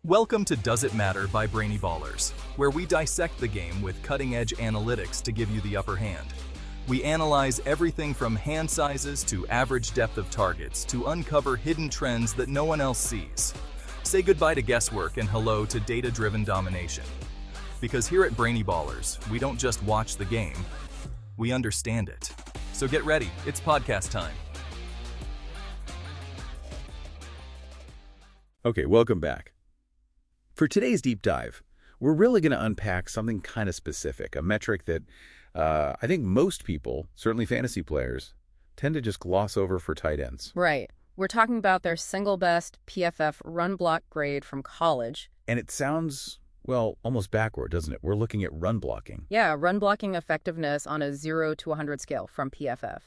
Welcome to Does It Matter by Brainy Ballers, where we dissect the game with cutting-edge analytics to give you the upper hand. We analyze everything from hand sizes to average depth of targets to uncover hidden trends that no one else sees. Say goodbye to guesswork and hello to data-driven domination. Because here at Brainy Ballers, we don't just watch the game, we understand it. So get ready, it's podcast time. Okay, welcome back. For today's deep dive, we're really going to unpack something kind of specific, a metric that I think most people, certainly fantasy players, tend to just gloss over for tight ends. Right. We're talking about their single best PFF Run Block Grade from college. And it sounds, well, almost backward, doesn't it? We're looking at run blocking. Yeah, run blocking effectiveness on a 0 to 100 scale from PFF.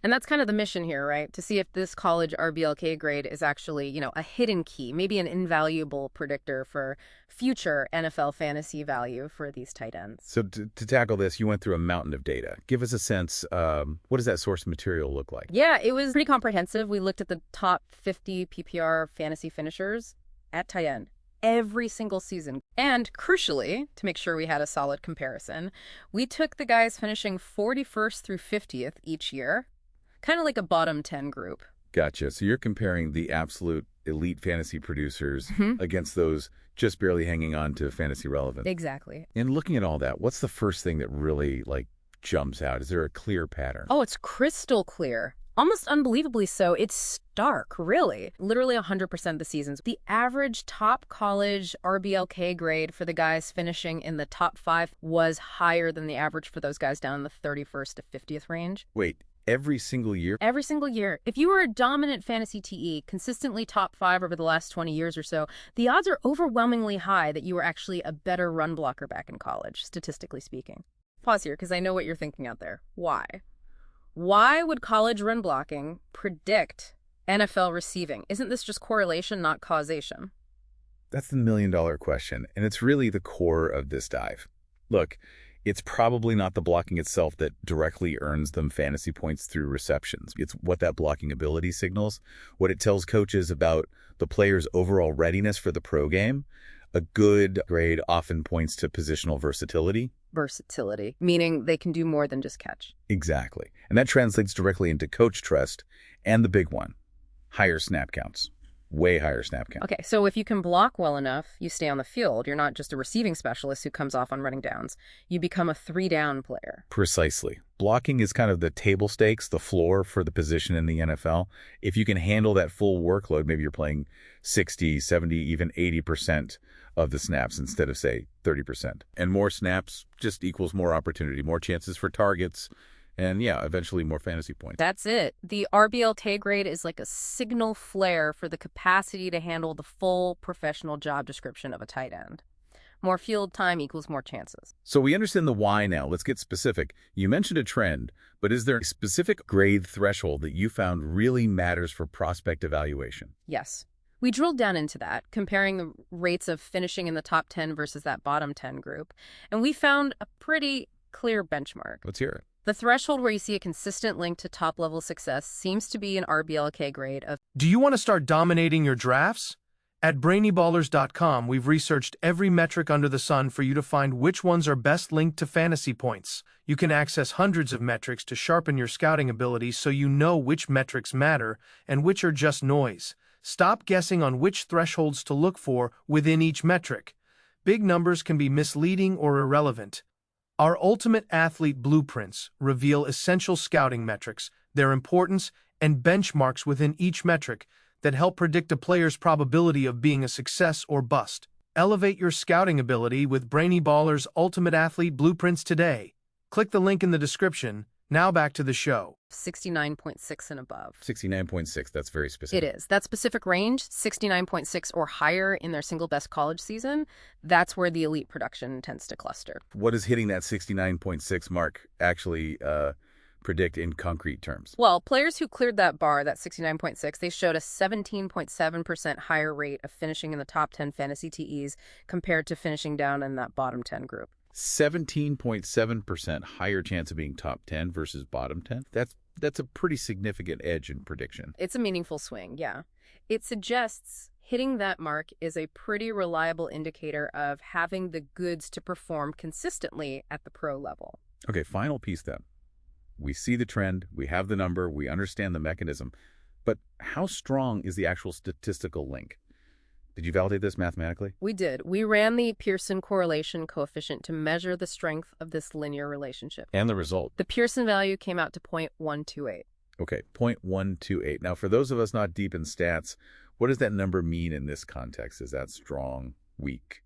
And that's kind of the mission here, right? To see if this college RBLK grade is actually, a hidden key, maybe an invaluable predictor for future NFL fantasy value for these tight ends. So to tackle this, you went through a mountain of data. Give us a sense, what does that source material look like? Yeah, it was pretty comprehensive. We looked at the top 50 PPR fantasy finishers at tight end every single season. And crucially, to make sure we had a solid comparison, we took the guys finishing 41st through 50th each year, kind of like a bottom 10 group. Gotcha. So you're comparing the absolute elite fantasy producers against those just barely hanging on to fantasy relevance. Exactly. And looking at all that, what's the first thing that really, jumps out? Is there a clear pattern? Oh, it's crystal clear. Almost unbelievably so. It's stark, really. Literally 100% of the seasons. The average top college RBLK grade for the guys finishing in the top 5 was higher than the average for those guys down in the 31st to 50th range. Wait, every single year? Every single year. If you were a dominant fantasy TE, consistently top 5 over the last 20 years or so, the odds are overwhelmingly high that you were actually a better run blocker back in college, statistically speaking. Pause here, because I know what you're thinking out there. Why? Why would college run blocking predict NFL receiving? Isn't this just correlation, not causation? That's the million-dollar question, and it's really the core of this dive. Look, it's probably not the blocking itself that directly earns them fantasy points through receptions. It's what that blocking ability signals, what it tells coaches about the player's overall readiness for the pro game. A good grade often points to positional versatility. Versatility, meaning they can do more than just catch. Exactly. And that translates directly into coach trust and the big one, higher snap counts. Way higher snap count. Okay, so if you can block well enough, you stay on the field. You're not just a receiving specialist who comes off on running downs. You become a 3-down player. Precisely. Blocking is kind of the table stakes, the floor for the position in the NFL. If you can handle that full workload, maybe you're playing 60, 70, even 80% of the snaps instead of, say, 30%. And more snaps just equals more opportunity, more chances for targets, and eventually more fantasy points. That's it. The RBLK grade is like a signal flare for the capacity to handle the full professional job description of a tight end. More field time equals more chances. So we understand the why now. Let's get specific. You mentioned a trend, but is there a specific grade threshold that you found really matters for prospect evaluation? Yes. We drilled down into that, comparing the rates of finishing in the top 10 versus that bottom 10 group, and we found a pretty clear benchmark. Let's hear it. The threshold where you see a consistent link to top-level success seems to be an RBLK grade of... Do you want to start dominating your drafts? At brainyballers.com, we've researched every metric under the sun for you to find which ones are best linked to fantasy points. You can access hundreds of metrics to sharpen your scouting abilities so you know which metrics matter and which are just noise. Stop guessing on which thresholds to look for within each metric. Big numbers can be misleading or irrelevant. Our Ultimate Athlete Blueprints reveal essential scouting metrics, their importance, and benchmarks within each metric that help predict a player's probability of being a success or bust. Elevate your scouting ability with Brainy Ballers' Ultimate Athlete Blueprints today. Click the link in the description. Now back to the show. 69.6 and above. 69.6, that's very specific. It is. That specific range, 69.6 or higher in their single best college season, that's where the elite production tends to cluster. What does hitting that 69.6 mark actually predict in concrete terms? Well, players who cleared that bar, that 69.6, they showed a 17.7% higher rate of finishing in the top 10 fantasy TEs compared to finishing down in that bottom 10 group. 17.7% higher chance of being top 10 versus bottom 10? That's a pretty significant edge in prediction. It's a meaningful swing, yeah. It suggests Hitting that mark is a pretty reliable indicator of having the goods to perform consistently at the pro level. Okay, final piece then. We see the trend, we have the number, we understand the mechanism, but how strong is the actual statistical link? Did you validate this mathematically? We did. We ran the Pearson correlation coefficient to measure the strength of this linear relationship. And the result? The Pearson value came out to 0.128. Okay, 0.128. Now, for those of us not deep in stats, what does that number mean in this context? Is that strong, weak?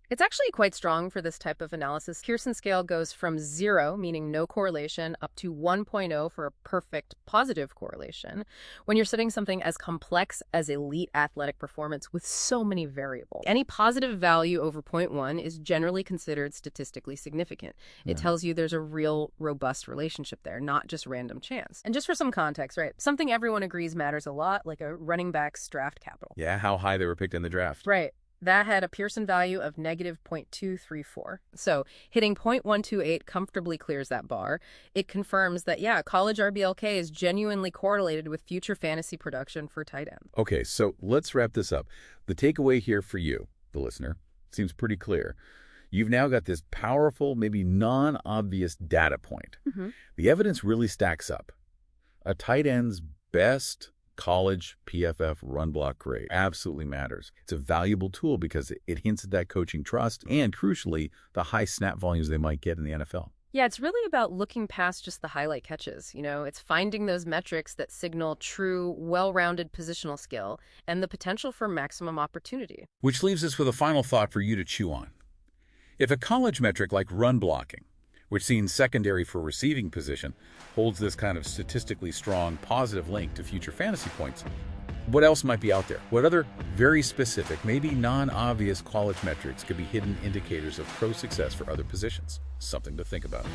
It's actually quite strong for this type of analysis. Pearson scale goes from 0, meaning no correlation, up to 1.0 for a perfect positive correlation. When you're studying something as complex as elite athletic performance with so many variables, any positive value over 0.1 is generally considered statistically significant. It tells you there's a real robust relationship there, not just random chance. And just for some context, right, something everyone agrees matters a lot, like a running back's draft capital. Yeah, how high they were picked in the draft. Right. That had a Pearson value of negative 0.234. So hitting 0.128 comfortably clears that bar. It confirms that, yeah, college RBLK is genuinely correlated with future fantasy production for tight ends. Okay, so let's wrap this up. The takeaway here for you, the listener, seems pretty clear. You've now got this powerful, maybe non-obvious data point. The evidence really stacks up. A tight end's best college PFF run block grade absolutely matters. It's a valuable tool because it hints at that coaching trust and, crucially, the high snap volumes they might get in the NFL. Yeah, it's really about looking past just the highlight catches. It's finding those metrics that signal true, well-rounded positional skill and the potential for maximum opportunity. Which leaves us with a final thought for you to chew on. If a college metric like run blocking, which seems secondary for receiving position, holds this kind of statistically strong positive link to future fantasy points, what else might be out there? What other very specific, maybe non-obvious college metrics could be hidden indicators of pro success for other positions? Something to think about.